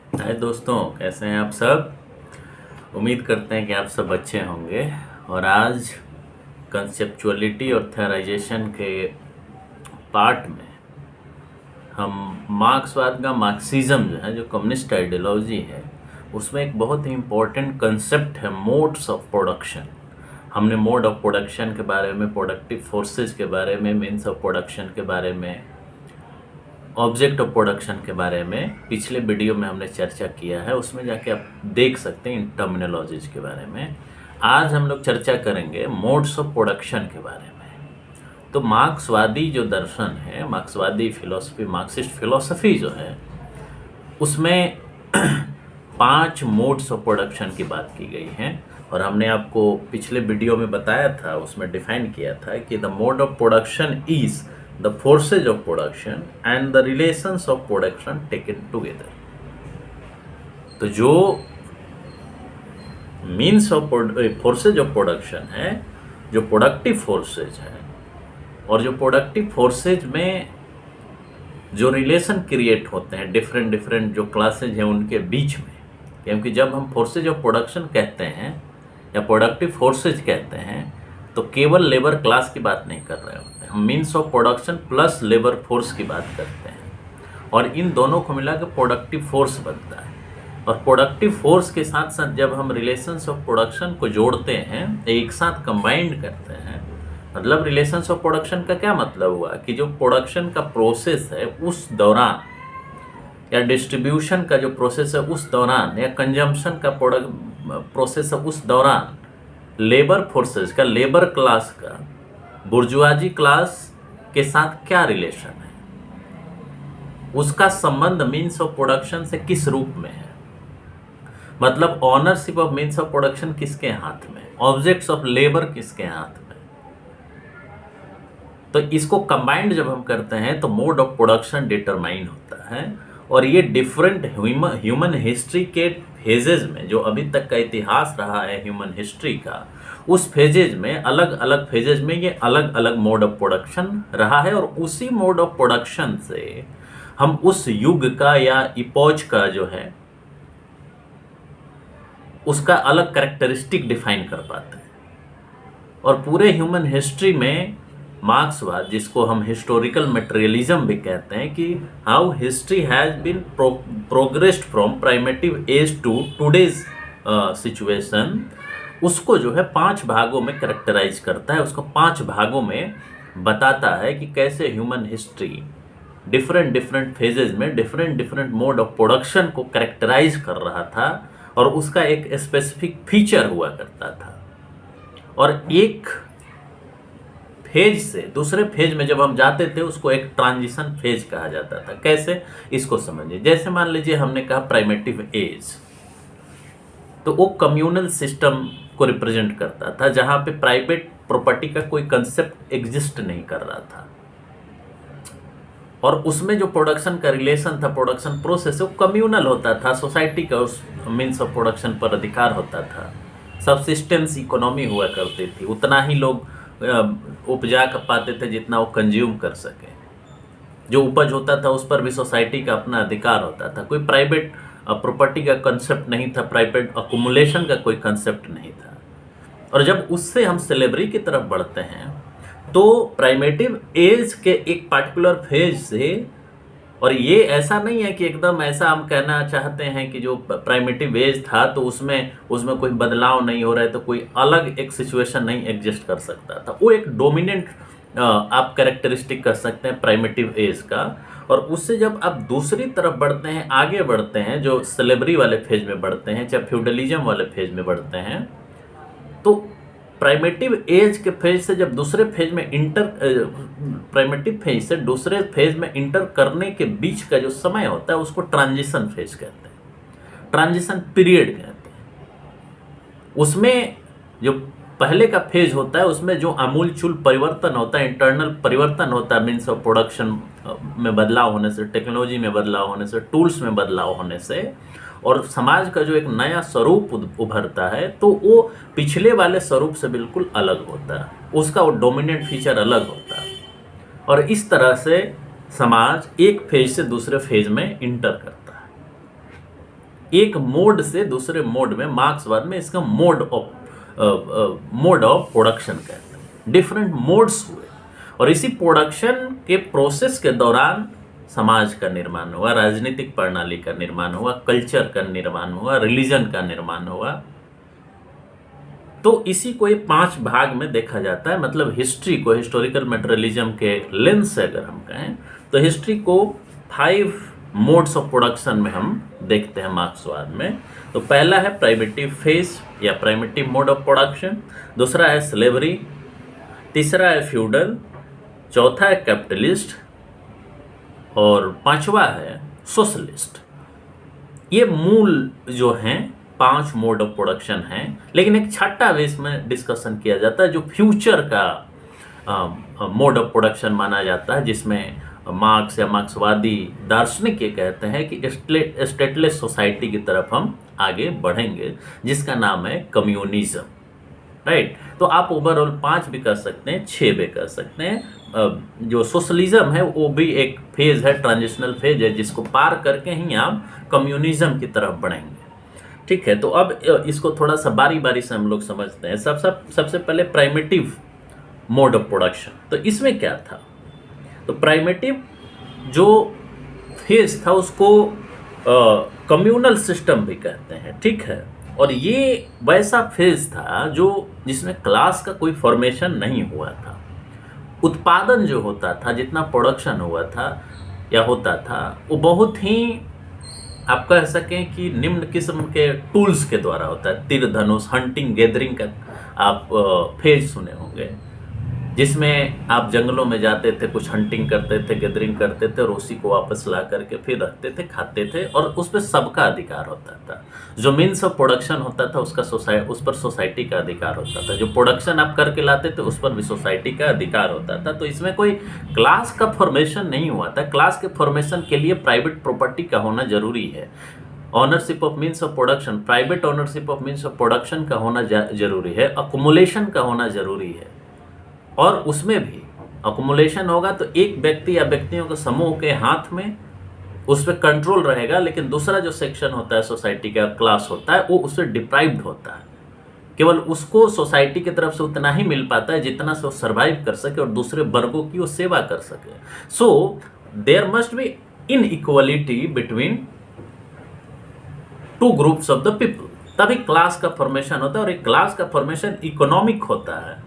हाय दोस्तों, कैसे हैं आप सब। उम्मीद करते हैं कि आप सब अच्छे होंगे। और आज कंसेप्चुअलिटी और थेराइजेशन के पार्ट में हम मार्क्सवाद का मार्क्सिज्म जो है, जो कम्युनिस्ट आइडियोलॉजी है, उसमें एक बहुत ही इम्पोर्टेंट कंसेप्ट है मोड्स ऑफ प्रोडक्शन। हमने मोड ऑफ प्रोडक्शन के बारे में, प्रोडक्टिव फोर्सेस के बारे में, मीन्स ऑफ प्रोडक्शन के बारे में, ऑब्जेक्ट ऑफ प्रोडक्शन के बारे में पिछले वीडियो में हमने चर्चा किया है। उसमें जाके आप देख सकते हैं इन टर्मिनोलॉजीज के बारे में। आज हम लोग चर्चा करेंगे मोड्स ऑफ प्रोडक्शन के बारे में। तो मार्क्सवादी जो दर्शन है, मार्क्सवादी फिलॉसफी, मार्क्सिस्ट फिलॉसफी जो है, उसमें 5 मोड्स ऑफ प्रोडक्शन की बात की गई है। और हमने आपको पिछले वीडियो में बताया था, उसमें डिफाइन किया था कि the mode of production is the forces of production and the relations of production taken together। तो जो means of forces of production है, जो प्रोडक्टिव फोर्सेज है, और जो प्रोडक्टिव फोर्सेज में जो रिलेशन क्रिएट होते हैं डिफरेंट डिफरेंट जो क्लासेज हैं उनके बीच में। क्योंकि जब हम फोर्सेज ऑफ प्रोडक्शन कहते हैं या प्रोडक्टिव फोर्सेज कहते हैं तो केवल लेबर क्लास की बात नहीं कर रहे होते, हम means of production plus labour force की बात करते हैं। और इन दोनों को मिला के प्रोडक्टिव फोर्स बनता है। और प्रोडक्टिव फोर्स के साथ साथ जब हम रिलेशंस ऑफ प्रोडक्शन को जोड़ते हैं, एक साथ कंबाइंड करते हैं, मतलब रिलेशंस ऑफ प्रोडक्शन का क्या मतलब हुआ कि जो प्रोडक्शन का प्रोसेस है उस दौरान, या डिस्ट्रीब्यूशन का जो प्रोसेस है उस दौरान, या कंजम्पशन का प्रोसेस है उस दौरान, लेबर फोर्सेस का, लेबर क्लास का बुर्जुआजी क्लास के साथ क्या रिलेशन है, उसका संबंध मीन्स ऑफ प्रोडक्शन से किस रूप में है। मतलब ownership of means of production किसके हाथ में, ऑब्जेक्ट्स ऑफ लेबर किसके हाथ में। तो इसको कंबाइंड जब हम करते हैं तो मोड ऑफ प्रोडक्शन डिटरमाइन होता है। और ये डिफरेंट ह्यूमन हिस्ट्री के फेजेज में, जो अभी तक का इतिहास रहा है ह्यूमन हिस्ट्री का, उस फेजेज में, अलग अलग फेजेज में ये अलग अलग मोड ऑफ प्रोडक्शन रहा है। और उसी मोड ऑफ प्रोडक्शन से हम उस युग का या इपोज का जो है उसका अलग कैरेक्टरिस्टिक डिफाइन कर पाते हैं। और पूरे ह्यूमन हिस्ट्री में मार्क्सवाद, जिसको हम हिस्टोरिकल मटेरियलिज्म भी कहते हैं, कि how history has been progressed from primitive age to today's situation, उसको जो है 5 भागों में कैरेक्टराइज करता है। उसको 5 भागों में बताता है कि कैसे human history different different phases में different different mode of production को कैरेक्टराइज कर रहा था, और उसका एक स्पेसिफिक फीचर हुआ करता था। और एक फेज से दूसरे फेज में जब हम जाते थे उसको एक ट्रांजिशन फेज कहा जाता था। कैसे, इसको समझिए। जैसे मान लीजिए हमने कहा प्राइमेटिव एज, तो वो कम्युनल सिस्टम को रिप्रेजेंट करता था, जहां पे प्राइवेट प्रॉपर्टी का कोई कंसेप्ट एग्जिस्ट नहीं कर रहा था। और उसमें जो प्रोडक्शन का रिलेशन था, प्रोडक्शन प्रोसेस, वो कम्युनल होता था। सोसाइटी का उस मीन्स ऑफ प्रोडक्शन पर अधिकार होता था। सबसिस्टेंस इकोनॉमी हुआ करती थी, उतना ही लोग उपजा कर पाते थे जितना वो कंज्यूम कर सके। जो उपज होता था उस पर भी सोसाइटी का अपना अधिकार होता था। कोई प्राइवेट प्रॉपर्टी का कंसेप्ट नहीं था, प्राइवेट अकुमुलेशन का कोई कंसेप्ट नहीं था। और जब उससे हम स्लेवरी की तरफ बढ़ते हैं तो प्राइमेटिव एज के एक पार्टिकुलर फेज से, और ये ऐसा नहीं है कि एकदम ऐसा हम कहना चाहते हैं कि जो प्राइमेटिव एज था तो उसमें कोई बदलाव नहीं हो रहा है, तो कोई अलग एक सिचुएशन नहीं एग्जिस्ट कर सकता था। वो एक डोमिनेंट आप कैरेक्टरिस्टिक कर सकते हैं प्राइमेटिव एज का। और उससे जब आप दूसरी तरफ बढ़ते हैं, आगे बढ़ते हैं, जो स्लेवरी वाले फेज में बढ़ते हैं, चाहे फ्यूडलिज्म वाले फेज में बढ़ते हैं, तो प्राइमेटिव एज के फेज से जब दूसरे फेज में प्राइमेटिव फेज से दूसरे फेज में इंटर करने के बीच का जो समय होता है उसको ट्रांजिशन फेज कहते हैं, ट्रांजिशन पीरियड कहते हैं। उसमें जो पहले का फेज होता है उसमें जो आमूलचूल परिवर्तन होता है, इंटरनल परिवर्तन होता है, मीन्स ऑफ प्रोडक्शन में बदलाव होने से, टेक्नोलॉजी में बदलाव होने से, टूल्स में बदलाव होने से, और समाज का जो एक नया स्वरूप उभरता है, तो वो पिछले वाले स्वरूप से बिल्कुल अलग होता है, उसका वो डोमिनेंट फीचर अलग होता है। और इस तरह से समाज एक फेज से दूसरे फेज में इंटर करता है। एक मोड से दूसरे मोड में, मार्क्सवाद में इसका मोड ऑफ प्रोडक्शन कहते हैं, डिफरेंट मोड्स हुए, और इसी प्रोडक्शन के प्रोसेस के दौरान समाज का निर्माण हुआ, राजनीतिक प्रणाली का निर्माण हुआ, कल्चर का निर्माण हुआ, रिलीजन का निर्माण हुआ। तो इसी को ये 5 भाग में देखा जाता है। मतलब हिस्ट्री को, हिस्टोरिकल मटेरियलिज्म के लेंस से अगर हम कहें तो हिस्ट्री को 5 मोड्स ऑफ प्रोडक्शन में हम देखते हैं मार्क्सवाद में। तो पहला है प्राइमेटिव फेज या प्राइमेटिव मोड ऑफ प्रोडक्शन, दूसरा है स्लेवरी, तीसरा है फ्यूडल, चौथा है कैपिटलिस्ट, और 5वां है सोशलिस्ट। ये मूल जो हैं 5 मोड ऑफ प्रोडक्शन हैं। लेकिन एक छठा वे इसमें डिस्कशन किया जाता है जो फ्यूचर का मोड ऑफ प्रोडक्शन माना जाता है, जिसमें मार्क्स या मार्क्सवादी दार्शनिक ये कहते हैं कि स्टेटलेस सोसाइटी की तरफ हम आगे बढ़ेंगे, जिसका नाम है कम्युनिज्म। राइट। तो आप ओवरऑल 5 भी कर सकते हैं, 6 भी कर सकते हैं। जो सोशलिज्म है वो भी एक फेज है, ट्रांजिशनल फेज है, जिसको पार करके ही आप कम्युनिज्म की तरफ बढ़ेंगे। ठीक है। तो अब इसको थोड़ा सा बारी बारी से हम लोग समझते हैं। सबसे पहले प्राइमेटिव मोड ऑफ प्रोडक्शन। तो इसमें क्या था? तो प्राइमेटिव जो फेज था उसको कम्युनल सिस्टम भी कहते हैं। ठीक है। और ये वैसा फेज था जिसमें क्लास का कोई फॉर्मेशन नहीं हुआ था। उत्पादन जो होता था, जितना प्रोडक्शन हुआ था या होता था, वो बहुत ही आप कह सकें कि निम्न किस्म के टूल्स के द्वारा होता है। तीर धनुष, हंटिंग, गैदरिंग का आप फेज सुने होंगे, जिसमें आप जंगलों में जाते थे, कुछ हंटिंग करते थे, गैदरिंग करते थे, और उसी को वापस ला करके फिर रखते थे, खाते थे, और उस पर सबका अधिकार होता था। जो मीन्स ऑफ प्रोडक्शन होता था उस पर सोसाइटी का अधिकार होता था। जो प्रोडक्शन आप करके लाते थे उस पर भी सोसाइटी का अधिकार होता था। तो इसमें कोई क्लास का फॉर्मेशन नहीं हुआ था। क्लास के फॉर्मेशन के लिए प्राइवेट प्रॉपर्टी का होना जरूरी है। Ownership of means of production, private ownership of means of production का होना जरूरी है। अकुमुलेशन का होना जरूरी है। और उसमें भी अकुमुलेशन होगा तो एक व्यक्ति या व्यक्तियों के समूह के हाथ में उस पर कंट्रोल रहेगा, लेकिन दूसरा जो सेक्शन होता है सोसाइटी का, क्लास होता है, वो उससे डिप्राइव्ड होता है। केवल उसको सोसाइटी की तरफ से उतना ही मिल पाता है जितना से वो सर्वाइव कर सके और दूसरे वर्गों की वो सेवा कर सके। So there must be inequality between 2 groups of the people, तभी क्लास का फॉर्मेशन होता है। और एक क्लास का फॉर्मेशन इकोनॉमिक होता है,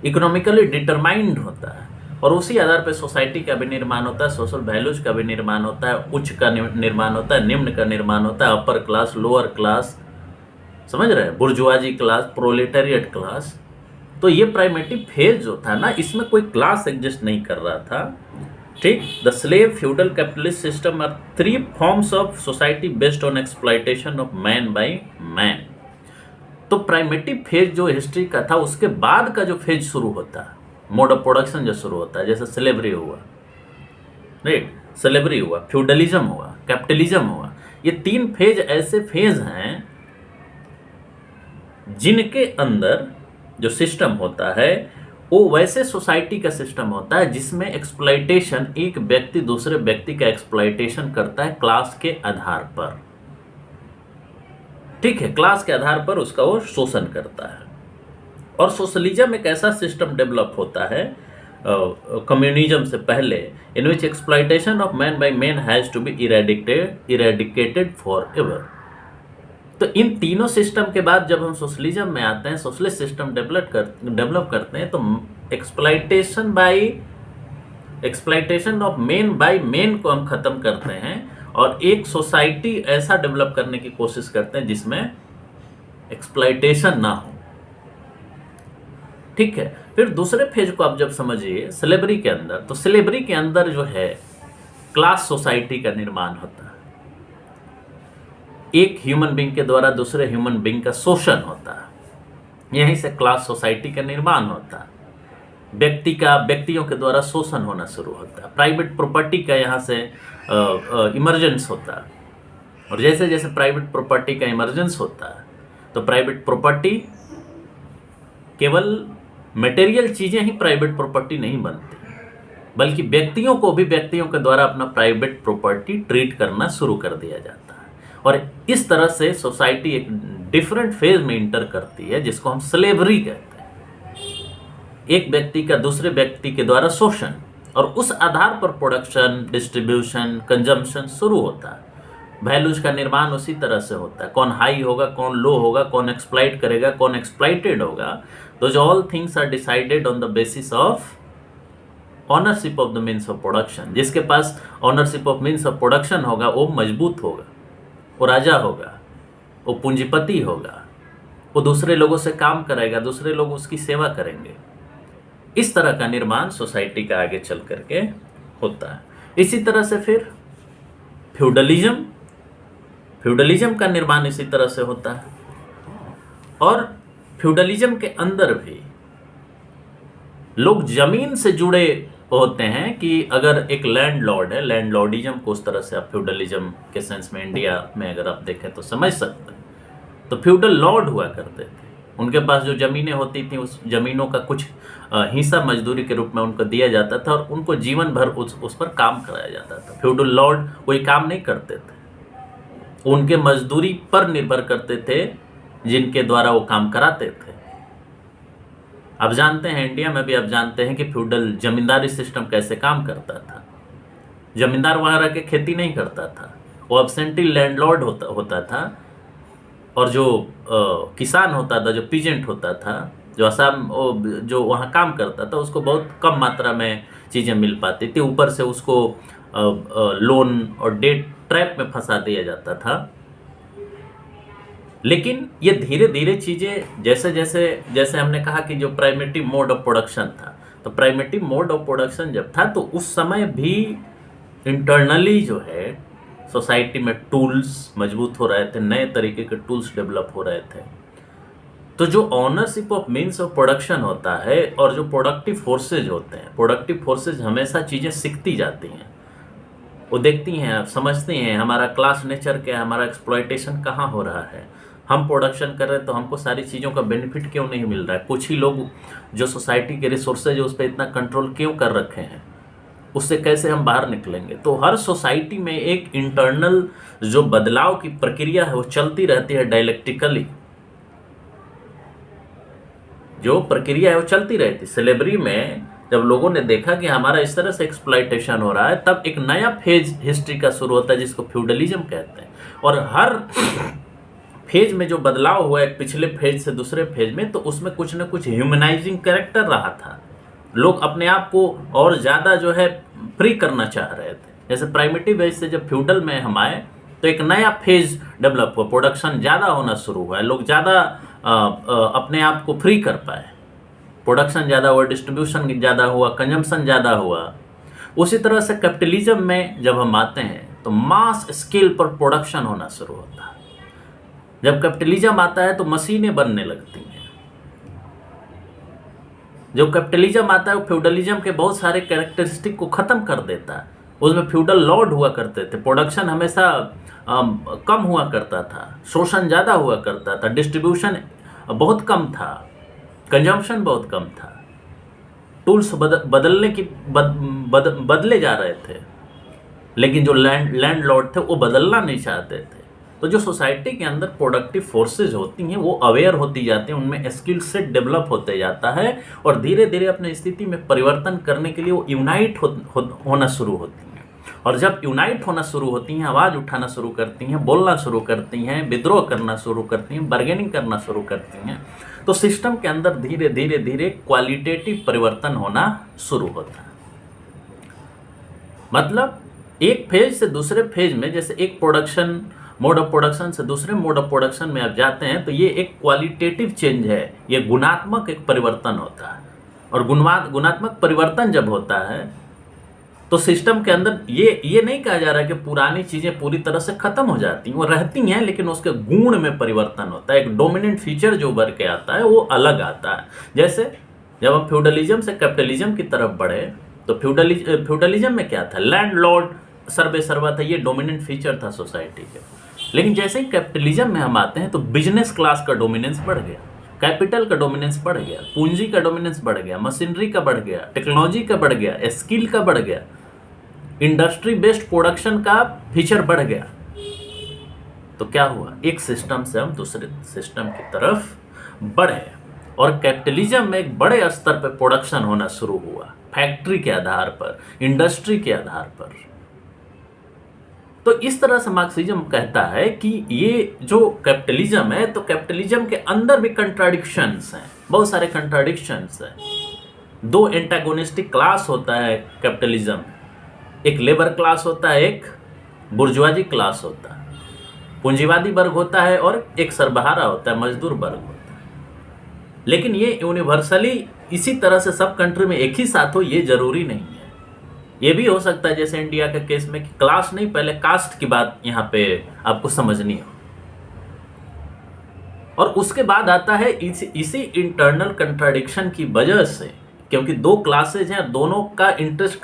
इकोनॉमिकली डिटरमाइंड होता है, और उसी आधार पर सोसाइटी का भी निर्माण होता है, सोशल वैल्यूज का भी निर्माण होता है, उच्च का निर्माण होता है, निम्न का निर्माण होता है, अपर क्लास, लोअर क्लास, समझ रहे हैं, बुर्जुआजी क्लास, प्रोलेटेरिएट क्लास। तो ये प्राइमेटिव फेज जो था ना, इसमें कोई क्लास एग्जिस्ट नहीं कर रहा था। ठीक। The slave, feudal, capitalist system are 3 forms of society based on exploitation of man by man. तो प्राइमेटिव फेज जो हिस्ट्री का था, उसके बाद का जो फेज शुरू होता है, मोड ऑफ प्रोडक्शन जो शुरू होता है, जैसे स्लेवरी हुआ, राइट, स्लेवरी हुआ, फ्यूडलिज्म हुआ, कैपिटलिज्म हुआ, ये 3 फेज ऐसे फेज हैं जिनके अंदर जो सिस्टम होता है वो वैसे सोसाइटी का सिस्टम होता है जिसमें एक्सप्लॉयटेशन, एक व्यक्ति दूसरे व्यक्ति का एक्सप्लॉयटेशन करता है क्लास के आधार पर। ठीक है। क्लास के आधार पर उसका वो शोषण करता है। और सोशलिज्म एक ऐसा सिस्टम डेवलप होता है कम्युनिज्म से पहले, in which exploitation of man by man has to be eradicated for ever. तो इन तीनों सिस्टम के बाद जब हम सोशलिज्म में आते हैं, सोशलिस्ट सिस्टम डेवलप करते हैं, तो exploitation of man by man को हम खत्म करते हैं और एक सोसाइटी ऐसा डेवलप करने की कोशिश करते हैं जिसमें एक्सप्लॉयटेशन ना हो। ठीक है। फिर दूसरे फेज को आप जब समझिए स्लेवरी के अंदर, तो स्लेवरी के अंदर जो है क्लास सोसाइटी का निर्माण होता है। एक ह्यूमन बीइंग के द्वारा दूसरे ह्यूमन बीइंग का शोषण होता है। यहीं से क्लास सोसाइटी का निर्माण होता है। व्यक्तियों के द्वारा शोषण होना शुरू होता है। प्राइवेट प्रॉपर्टी का यहाँ से इमर्जेंस होता है। और जैसे जैसे प्राइवेट प्रॉपर्टी का इमर्जेंस होता है तो प्राइवेट प्रॉपर्टी केवल मटेरियल चीज़ें ही प्राइवेट प्रॉपर्टी नहीं बनती, बल्कि व्यक्तियों को भी व्यक्तियों के द्वारा अपना प्राइवेट प्रॉपर्टी ट्रीट करना शुरू कर दिया जाता है। और इस तरह से सोसाइटी एक डिफरेंट फेज में इंटर करती है जिसको हम स्लेवरी कहते हैं। एक व्यक्ति का दूसरे व्यक्ति के द्वारा शोषण, और उस आधार पर प्रोडक्शन, डिस्ट्रीब्यूशन, कंजम्पशन शुरू होता है। वैल्यूज का निर्माण उसी तरह से होता है, कौन हाई होगा, कौन लो होगा, कौन एक्सप्लॉइट करेगा, कौन एक्सप्लॉइटेड होगा। Those all things are decided on the basis of ownership of the means of production. जिसके पास ownership of means of production होगा वो मजबूत होगा, वो राजा होगा, वो पूंजीपति होगा, वो दूसरे लोगों से काम कराएगा, दूसरे लोग उसकी सेवा करेंगे। इस तरह का निर्माण सोसाइटी का आगे चल करके होता है। इसी तरह से फिर फ्यूडलिज्म का निर्माण इसी तरह से होता है। और फ्यूडलिज्म के अंदर भी लोग जमीन से जुड़े होते हैं कि अगर एक लैंडलॉर्ड है, लैंडलॉर्डिज्म को उस तरह से आप फ्यूडलिज्म के सेंस में इंडिया में अगर आप देखें तो समझ सकते हैं। तो फ्यूडल लॉर्ड हुआ करते थे, उनके पास जो ज़मीनें होती थी उस ज़मीनों का कुछ हिस्सा मजदूरी के रूप में उनको दिया जाता था और उनको जीवन भर उस पर काम कराया जाता था। फ्यूडल लॉर्ड कोई काम नहीं करते थे, उनके मजदूरी पर निर्भर करते थे जिनके द्वारा वो काम कराते थे। आप जानते हैं इंडिया में भी आप जानते हैं कि फ्यूडल जमींदारी सिस्टम कैसे काम करता था। जमींदार वहाँ रह के खेती नहीं करता था, वो अब्सेंटी लैंडलॉर्ड होता था। और जो किसान होता था, जो पीजेंट होता था, जो असम जो वहाँ काम करता था, उसको बहुत कम मात्रा में चीज़ें मिल पाती थी। ऊपर से उसको लोन और डेट ट्रैप में फंसा दिया जाता था। लेकिन ये धीरे धीरे चीज़ें जैसे हमने कहा कि जो प्राइमेटिव मोड ऑफ प्रोडक्शन था, तो प्राइमेटिव मोड ऑफ प्रोडक्शन जब था तो उस समय भी इंटरनली जो है सोसाइटी में टूल्स मजबूत हो रहे थे, नए तरीके के टूल्स डेवलप हो रहे थे। तो जो ownership of means of production होता है और जो प्रोडक्टिव फोर्सेज होते हैं, प्रोडक्टिव फोर्सेज हमेशा चीज़ें सीखती जाती हैं, वो देखती हैं, समझती हैं हमारा क्लास नेचर क्या है, हमारा एक्सप्लॉयटेशन कहाँ हो रहा है। हम प्रोडक्शन कर रहे हैं तो हमको सारी चीज़ों का बेनिफिट क्यों नहीं मिल रहा है। कुछ ही लोग जो सोसाइटी के रिसोर्सेज उस पर इतना कंट्रोल क्यों कर रखे हैं, उससे कैसे हम बाहर निकलेंगे। तो हर सोसाइटी में एक इंटरनल जो बदलाव की प्रक्रिया है वो चलती रहती है डायलेक्टिकली। जो प्रक्रिया है वो चलती रहती। स्लेवरी में जब लोगों ने देखा कि हमारा इस तरह से एक्सप्लॉयटेशन हो रहा है, तब एक नया फेज हिस्ट्री का शुरू होता है जिसको फ्यूडलिज्म कहते हैं। और हर फेज में जो बदलाव हुआ एक पिछले फेज से दूसरे फेज में, तो उसमें कुछ न कुछ ह्यूमनाइजिंग कैरेक्टर रहा था। लोग अपने आप को और ज़्यादा जो है फ्री करना चाह रहे थे। जैसे प्राइमेटिव एज से जब फ्यूडल में हम आए तो एक नया फेज डेवलप हुआ, प्रोडक्शन ज़्यादा होना शुरू हुआ, लोग ज़्यादा अपने आप को फ्री कर पाए, प्रोडक्शन ज़्यादा हुआ, डिस्ट्रीब्यूशन ज़्यादा हुआ, कंजम्पशन ज़्यादा हुआ। उसी तरह से कैपिटलिज्म में जब हम आते हैं तो मास स्केल पर प्रोडक्शन होना शुरू होता है। जब कैपिटलिज्म आता है तो मशीनें बनने लगती हैं। जब कैपिटलिज्म आता है वो फ्यूडलिज्म के बहुत सारे कैरेक्टरिस्टिक को ख़त्म कर देता है। उसमें फ्यूडल लॉर्ड हुआ करते थे, प्रोडक्शन हमेशा कम हुआ करता था, शोषण ज़्यादा हुआ करता था, डिस्ट्रीब्यूशन बहुत कम था, कंजम्पशन बहुत कम था, टूल्स बदले जा रहे थे। लेकिन जो लैंडलॉर्ड थे वो बदलना नहीं चाहते थे। तो जो सोसाइटी के अंदर प्रोडक्टिव फोर्सेज होती हैं वो अवेयर होती जाती हैं, उनमें स्किल सेट डेवलप होते जाता है और धीरे धीरे अपने स्थिति में परिवर्तन करने के लिए वो यूनाइट होना शुरू होती हैं। और जब यूनाइट होना शुरू होती हैं, आवाज़ उठाना शुरू करती हैं, बोलना शुरू करती हैं, विद्रोह करना शुरू करती हैं, बार्गेनिंग करना शुरू करती हैं, तो सिस्टम के अंदर धीरे धीरे धीरे क्वालिटेटिव परिवर्तन होना शुरू होता है। मतलब एक फेज से दूसरे फेज में, जैसे एक प्रोडक्शन मोड ऑफ प्रोडक्शन से दूसरे मोड ऑफ प्रोडक्शन में आप जाते हैं तो ये एक क्वालिटेटिव चेंज है, ये गुणात्मक एक परिवर्तन होता है। और गुणात्मक परिवर्तन जब होता है तो सिस्टम के अंदर ये नहीं कहा जा रहा है कि पुरानी चीज़ें पूरी तरह से ख़त्म हो जाती हैं, वो रहती हैं, लेकिन उसके गुण में परिवर्तन होता है। एक डोमिनेंट फीचर जो उभर के आता है वो अलग आता है। जैसे जब हम फ्यूडलिज्म से कैपिटलिज्म की तरफ बढ़े तो फ्यूडलिज्म में क्या था, लैंडलॉर्ड सर्वे सर्वा था, ये डोमिनेंट फीचर था सोसाइटी के। लेकिन जैसे ही कैपिटलिज्म में हम आते हैं तो बिजनेस क्लास का डोमिनेंस बढ़ गया, कैपिटल का डोमिनेंस बढ़ गया, पूंजी का डोमिनेंस बढ़ गया, मशीनरी का बढ़ गया, टेक्नोलॉजी का बढ़ गया, स्किल का बढ़ गया, इंडस्ट्री बेस्ड प्रोडक्शन का फीचर बढ़ गया। तो क्या हुआ, एक सिस्टम से हम दूसरे सिस्टम की तरफ बढ़े और कैपिटलिज्म में एक बड़े स्तर पर प्रोडक्शन होना शुरू हुआ, फैक्ट्री के आधार पर, इंडस्ट्री के आधार पर। तो इस तरह से मार्क्सिज्म कहता है कि ये जो कैपिटलिज्म है, तो कैपिटलिज्म के अंदर भी कंट्राडिक्शंस हैं, बहुत सारे कंट्राडिक्शंस हैं। दो एंटागोनिस्टिक क्लास होता है कैपिटलिज्म, एक लेबर क्लास होता है, एक बुर्जुआजी क्लास होता है, पूंजीवादी वर्ग होता है, और एक सरबहारा होता है, मजदूर वर्ग होता है। लेकिन ये यूनिवर्सली इसी तरह से सब कंट्री में एक ही साथ हो, ये जरूरी नहीं है। ये भी हो सकता है जैसे इंडिया के केस में कि क्लास नहीं, पहले कास्ट की बात यहाँ पे आपको समझनी हो, और उसके बाद आता है इसी इंटरनल कंट्राडिक्शन की वजह से, क्योंकि दो क्लासेज हैं, दोनों का इंटरेस्ट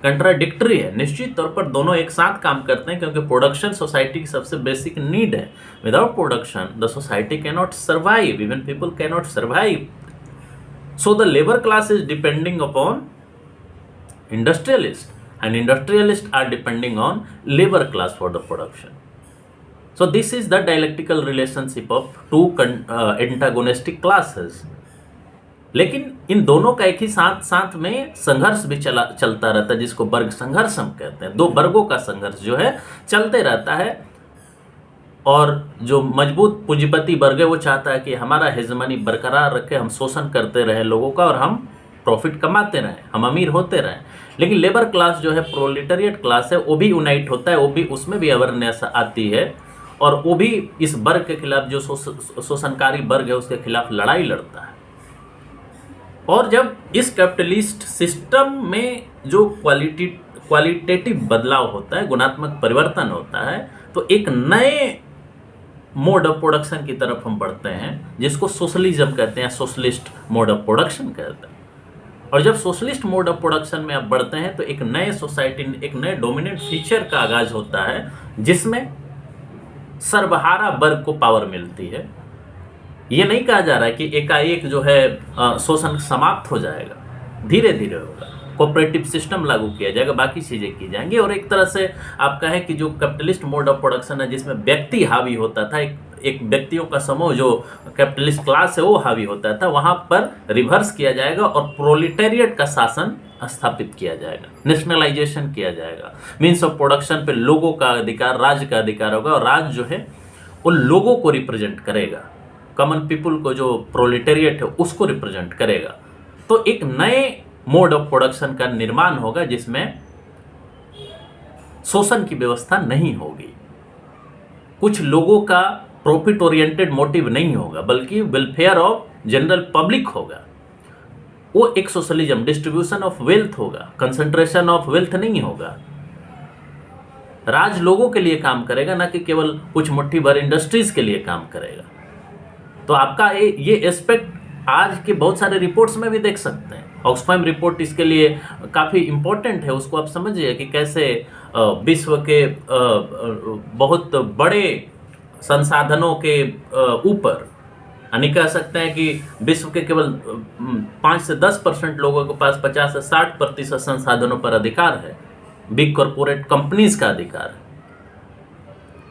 कंट्राडिक्टरी है, निश्चित तौर पर दोनों एक साथ काम करते हैं, क्योंकि प्रोडक्शन सोसाइटी की सबसे बेसिक नीड है। Without production the society can not survive, even people can not survive. So the labour class is depending upon industrialists, and industrialists are depending on labor class for the production. So this is the dialectical relationship of two antagonistic classes. लेकिन इन दोनों का एक ही साथ में संघर्ष भी चलता रहता है, जिसको वर्ग संघर्ष हम कहते हैं। दो वर्गों का संघर्ष जो है चलते रहता है, और जो मजबूत पूंजीपति वर्ग है वो चाहता है कि हमारा हेजमनी बरकरार रखे, हम शोषण करते रहे लोगों का और हम प्रॉफिट कमाते रहें, हम अमीर होते रहें। लेकिन लेबर क्लास जो है, प्रोलेटेरिएट क्लास है, वो भी यूनाइट होता है, वो भी, उसमें भी अवेयरनेस आती है, और वो भी इस वर्ग के खिलाफ, जो शोषणकारी वर्ग है, उसके खिलाफ लड़ाई लड़ता है। और जब इस कैपिटलिस्ट सिस्टम में जो क्वालिटेटिव बदलाव होता है, गुणात्मक परिवर्तन होता है, तो एक नए मोड ऑफ प्रोडक्शन की तरफ हम बढ़ते हैं, जिसको सोशलिज्म कहते हैं, सोशलिस्ट मोड ऑफ प्रोडक्शन कहते हैं। और जब सोशलिस्ट मोड ऑफ प्रोडक्शन में आप बढ़ते हैं, तो एक नए सोसाइटी, एक नए डोमिनेंट फीचर का आगाज होता है, जिसमें सर्वहारा वर्ग को पावर मिलती है। ये नहीं कहा जा रहा है कि एकाएक जो है शोषण समाप्त हो जाएगा, धीरे धीरे होगा, कोऑपरेटिव सिस्टम लागू किया जाएगा, बाकी चीज़ें की जाएंगी। और एक तरह से आप कहें कि जो कैपिटलिस्ट मोड ऑफ प्रोडक्शन है, जिसमें व्यक्ति हावी होता था, एक व्यक्तियों का समूह जो कैपिटलिस्ट क्लास है वो हावी होता था, वहाँ पर रिवर्स किया जाएगा और प्रोलेटेरिएट का शासन स्थापित किया जाएगा, नेशनलाइजेशन किया जाएगा। मीन्स ऑफ प्रोडक्शन पे लोगों का अधिकार, राज्य का अधिकार होगा, और राज्य जो है वो लोगों को रिप्रेजेंट करेगा, कॉमन पीपुल को, जो प्रोलेटेरिएट है उसको रिप्रेजेंट करेगा। तो एक नए मोड ऑफ प्रोडक्शन का निर्माण होगा, जिसमें शोषण की व्यवस्था नहीं होगी, कुछ लोगों का प्रॉफिट ओरिएंटेड मोटिव नहीं होगा, बल्कि वेलफेयर ऑफ जनरल पब्लिक होगा। वो एक सोशलिज्म, डिस्ट्रीब्यूशन ऑफ वेल्थ होगा, कंसंट्रेशन ऑफ वेल्थ नहीं होगा। राज लोगों के लिए काम करेगा, ना कि केवल कुछ मुट्ठी भर इंडस्ट्रीज के लिए काम करेगा। तो आपका ये एस्पेक्ट आज के बहुत सारे रिपोर्ट्स में भी देख सकते हैं। ऑक्सफैम रिपोर्ट इसके लिए काफ़ी इम्पोर्टेंट है, उसको आप समझिए कि कैसे विश्व के बहुत बड़े संसाधनों के ऊपर, यानी कह सकते हैं कि विश्व के केवल 5 से 10% लोगों के पास 50 से 60% संसाधनों पर अधिकार है, बिग कॉरपोरेट कंपनीज का अधिकार है।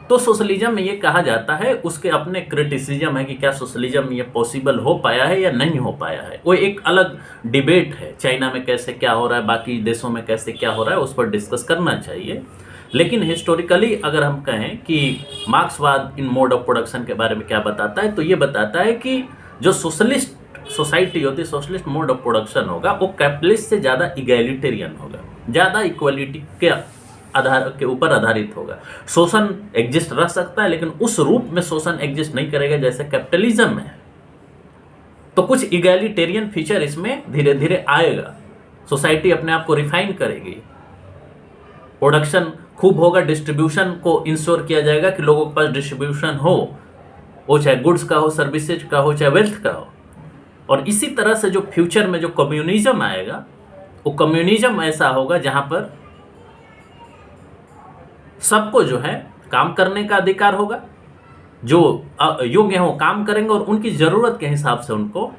तो सोशलिज्म में ये कहा जाता है, उसके अपने क्रिटिसिज्म है कि क्या सोशलिज्म ये पॉसिबल हो पाया है या नहीं हो पाया है। वो एक अलग डिबेट है, चाइना में कैसे क्या हो रहा है, बाकी देशों में कैसे क्या हो रहा है, उस पर डिस्कस करना चाहिए। लेकिन हिस्टोरिकली अगर हम कहें कि मार्क्सवाद इन मोड ऑफ प्रोडक्शन के बारे में क्या बताता है, तो ये बताता है कि जो सोशलिस्ट सोसाइटी होती है, सोशलिस्ट मोड ऑफ प्रोडक्शन होगा, वो कैपिटलिस्ट से ज़्यादा इगैलिटेरियन होगा, ज़्यादा इक्वलिटी के आधार के ऊपर आधारित होगा। शोषण एग्जिस्ट रह सकता है, लेकिन उस रूप में शोषण एग्जिस्ट नहीं करेगा जैसे कैपिटलिज्म में है। तो कुछ इगैलिटेरियन फीचर इसमें धीरे धीरे आएगा, सोसाइटी अपने आप को रिफाइन करेगी, प्रोडक्शन खूब होगा, डिस्ट्रीब्यूशन को इंश्योर किया जाएगा कि लोगों के पास डिस्ट्रीब्यूशन हो, वो चाहे गुड्स का हो, सर्विसेज का हो, चाहे वेल्थ का हो। और इसी तरह से जो फ्यूचर में जो कम्युनिज्म आएगा, वो कम्युनिज्म ऐसा होगा जहाँ पर सबको जो है काम करने का अधिकार होगा, जो योग्य हो काम करेंगे और उनकी ज़रूरत के हिसाब से उनको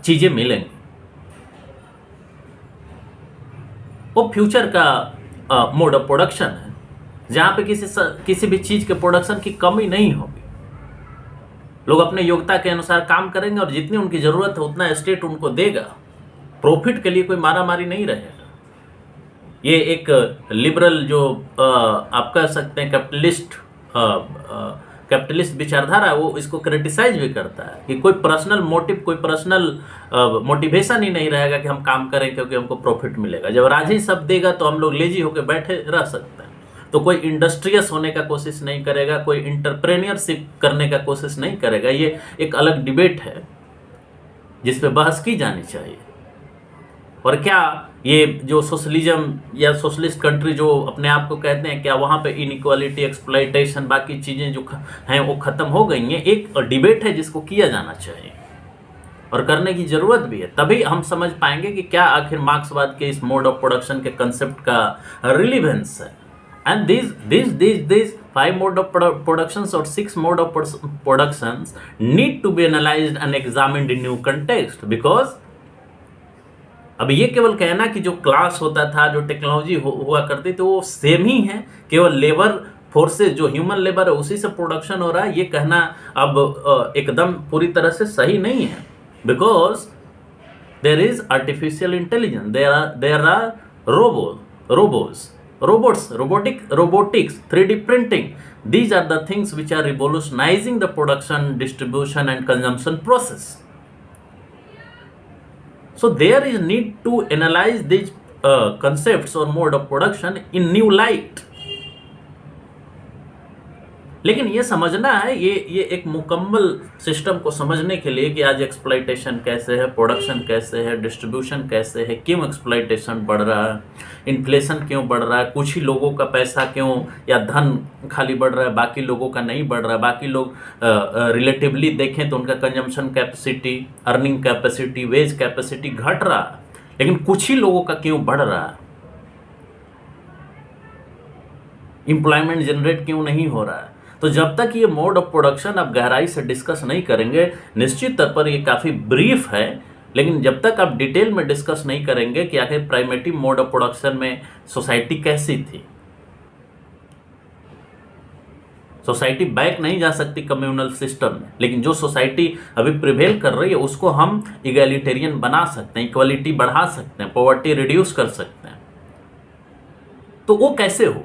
चीज़ें मिलेंगी। वो फ्यूचर का मोड ऑफ प्रोडक्शन है। जहाँ पे किसी भी चीज़ के प्रोडक्शन की कमी नहीं होगी। लोग अपने योग्यता के अनुसार काम करेंगे और जितनी उनकी ज़रूरत है उतना स्टेट उनको देगा। प्रॉफिट के लिए कोई मारा मारी नहीं रहेगा। ये एक लिबरल जो आप कह सकते हैं कैपिटलिस्ट विचारधारा है, वो इसको क्रिटिसाइज भी करता है कि कोई पर्सनल मोटिव, कोई पर्सनल मोटिवेशन ही नहीं रहेगा कि हम काम करें क्योंकि हमको प्रॉफिट मिलेगा। जब राजी सब देगा तो हम लोग लेजी होकर बैठे रह सकते हैं। तो कोई इंडस्ट्रियस होने का कोशिश नहीं करेगा, कोई इंटरप्रेन्योरशिप करने का कोशिश नहीं करेगा। ये एक अलग डिबेट है जिस पे बहस की जानी चाहिए। और क्या ये जो सोशलिज्म या सोशलिस्ट कंट्री जो अपने आप को कहते हैं, क्या वहाँ पे इनइक्वालिटी, एक्सप्लॉइटेशन, बाकी चीज़ें जो हैं वो ख़त्म हो गई हैं? एक डिबेट है जिसको किया जाना चाहिए और करने की ज़रूरत भी है। तभी हम समझ पाएंगे कि क्या आखिर मार्क्सवाद के इस मोड ऑफ प्रोडक्शन के कंसेप्ट का रिलीवेंस है। And these 5 mode of productions or 6 mode of productions need to be analyzed and examined in new context, because अब ये केवल कहना कि जो क्लास होता था, जो टेक्नोलॉजी हुआ करती थी वो सेम ही है, केवल लेबर फोर्सेस जो ह्यूमन लेबर है उसी से प्रोडक्शन हो रहा है, ये कहना अब एकदम पूरी तरह से सही नहीं है। Because there is artificial intelligence, there are robots, robotics, 3D printing. These are the things which are revolutionizing the production, distribution and consumption process. So there is need to analyze these concepts or mode of production in new light. लेकिन ये समझना है, ये एक मुकम्मल system को समझने के लिए कि आज एक्सप्लॉइटेशन कैसे है, प्रोडक्शन कैसे है, डिस्ट्रीब्यूशन कैसे है, क्यों एक्सप्लॉइटेशन बढ़ रहा है, इन्फ्लेशन क्यों बढ़ रहा है, कुछ ही लोगों का पैसा क्यों या धन खाली बढ़ रहा है, बाकी लोगों का नहीं बढ़ रहा है। बाकी लोग रिलेटिवली देखें तो उनका consumption capacity, earning capacity, wage capacity घट रहा है, लेकिन कुछ ही लोगों का क्यों बढ़ रहा है, एम्प्लॉयमेंट जनरेट क्यों नहीं हो रहा है। तो जब तक ये मोड ऑफ प्रोडक्शन आप गहराई से डिस्कस नहीं करेंगे, निश्चित तौर पर ये काफ़ी ब्रीफ है, लेकिन जब तक आप डिटेल में डिस्कस नहीं करेंगे कि आखिर प्राइमेटिव मोड ऑफ प्रोडक्शन में सोसाइटी कैसी थी। सोसाइटी बैक नहीं जा सकती कम्युनल सिस्टम में, लेकिन जो सोसाइटी अभी प्रिवेल कर रही है उसको हम इगैलिटेरियन बना सकते हैं, इक्वालिटी बढ़ा सकते हैं, पॉवर्टी रिड्यूस कर सकते हैं। तो वो कैसे हो?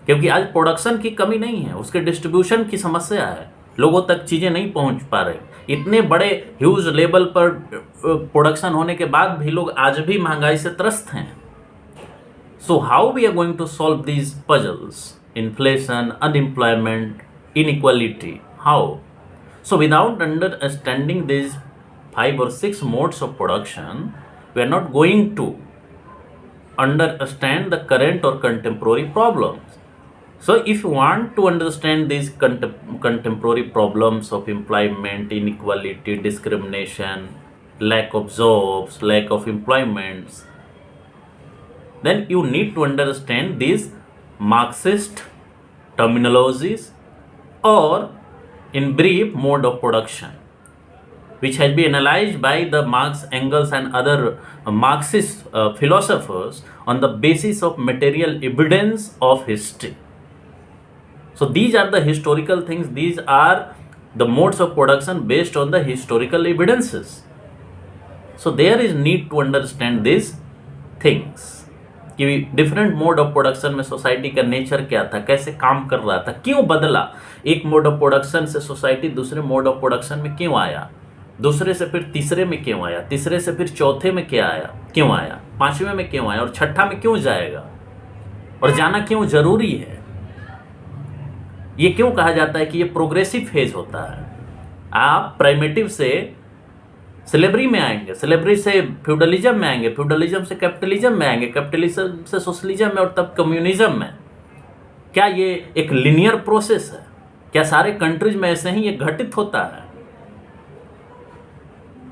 क्योंकि आज प्रोडक्शन की कमी नहीं है, उसके डिस्ट्रीब्यूशन की समस्या है, लोगों तक चीज़ें नहीं पहुंच पा रही। इतने बड़े ह्यूज लेवल पर प्रोडक्शन होने के बाद भी लोग आज भी महंगाई से त्रस्त हैं। So how we are going to solve these puzzles, inflation, unemployment, inequality, how? So without understanding these 5 or 6 modes of production, we are not going to understand the current or contemporary problems. So if you want to understand these contemporary problems of employment, inequality, discrimination, lack of jobs, lack of employments, then you need to understand these Marxist terminologies, or in brief, mode of production, which has been analyzed by the Marx, Engels and other Marxist philosophers on the basis of material evidence of history. So these are the historical things, these are the modes of production based on the historical evidences. So there is need to understand these things कि different mode of production में society का nature क्या था, कैसे काम कर रहा था, क्यों बदला, एक मोड ऑफ प्रोडक्शन से सोसाइटी दूसरे मोड ऑफ प्रोडक्शन में क्यों आया, दूसरे से फिर तीसरे में क्यों आया, तीसरे से फिर चौथे में क्या आया, क्यों आया, पांचवें में क्यों आया और छठा में क्यों जाएगा, और जाना क्यों जरूरी है। ये क्यों कहा जाता है कि ये प्रोग्रेसिव फेज होता है। आप प्राइमेटिव से स्लेवरी में आएंगे, स्लेवरी से फ्यूडलिज्म में आएंगे, फ्यूडलिज्म से कैपिटलिज्म में आएंगे, कैपिटलिज्म से सोशलिज्म में और तब कम्युनिज्म में। क्या ये एक लिनियर प्रोसेस है? क्या सारे कंट्रीज में ऐसे ही ये घटित होता है?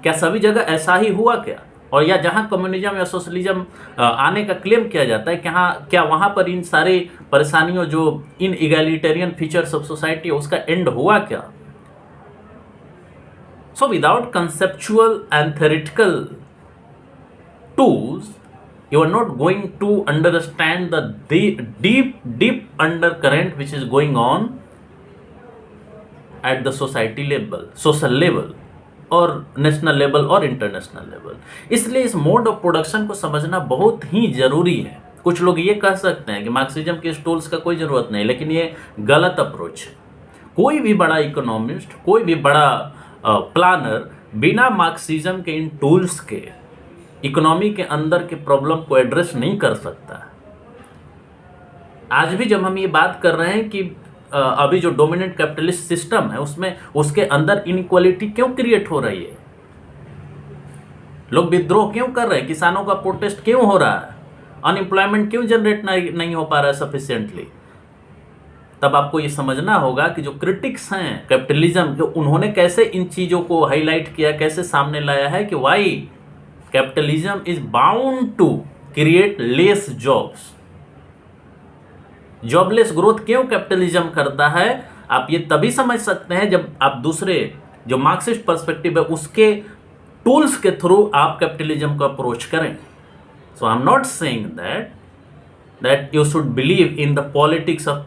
क्या सभी जगह ऐसा ही हुआ क्या? और या जहाँ कम्युनिज्म या सोशलिज्म आने का क्लेम किया जाता है, क्या वहाँ पर इन सारी परेशानियों, जो इन इगैलिटेरियन फीचर्स ऑफ सोसाइटी उसका एंड हुआ क्या? So without conceptual and theoretical tools, You are not going to understand the deep undercurrent which is going on at the society level, social level, और नेशनल लेवल और international level. इसलिए इस mode of production को समझना बहुत ही जरूरी है। कुछ लोग ये कह सकते हैं कि मार्क्सिज्म के इस टूल्स का कोई ज़रूरत नहीं, लेकिन ये गलत अप्रोच है। कोई भी बड़ा इकोनॉमिस्ट, कोई भी बड़ा प्लानर बिना मार्क्सिज्म के इन टूल्स के इकोनॉमी के अंदर के प्रॉब्लम को एड्रेस नहीं कर सकता। आज भी जब हम ये बात कर रहे हैं कि अभी जो डोमिनेंट कैपिटलिस्ट सिस्टम है उसमें उसके अंदर इनइक्वालिटी क्यों क्रिएट हो रही है, लोग विद्रोह क्यों कर रहे हैं, किसानों का प्रोटेस्ट क्यों हो रहा है, अनएम्प्लॉयमेंट क्यों जनरेट नहीं हो पा रहा है सफिशिएंटली, तब आपको ये समझना होगा कि जो क्रिटिक्स हैं कैपिटलिज्म के, उन्होंने कैसे इन चीज़ों को हाईलाइट किया, कैसे सामने लाया है कि why capitalism is bound to create less jobs. Jobless growth क्यों कैपिटलिज्म करता है, आप ये तभी समझ सकते हैं जब आप दूसरे जो मार्क्सिस्ट पर्सपेक्टिव है उसके टूल्स के थ्रू आप कैपिटलिज्म को अप्रोच करें। So I am not saying that you should believe in the politics of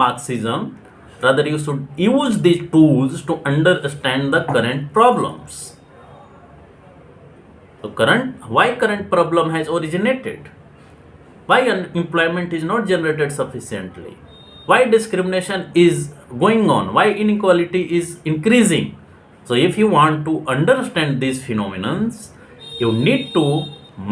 Marxism, rather you should use these tools to understand the current problems. So why current problem has originated? Why unemployment is not generated sufficiently? Why discrimination is going on? Why inequality is increasing? So if you want to understand these phenomena, you need to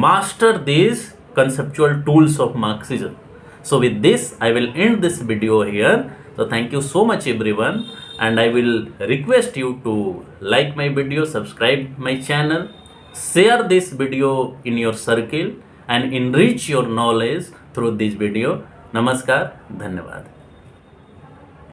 master these conceptual tools of Marxism. So with this, I will end this video here. So thank you so much everyone, and I will request you to like my video, subscribe my channel, share this video in your circle and enrich your knowledge through this video. Namaskar, धन्यवाद।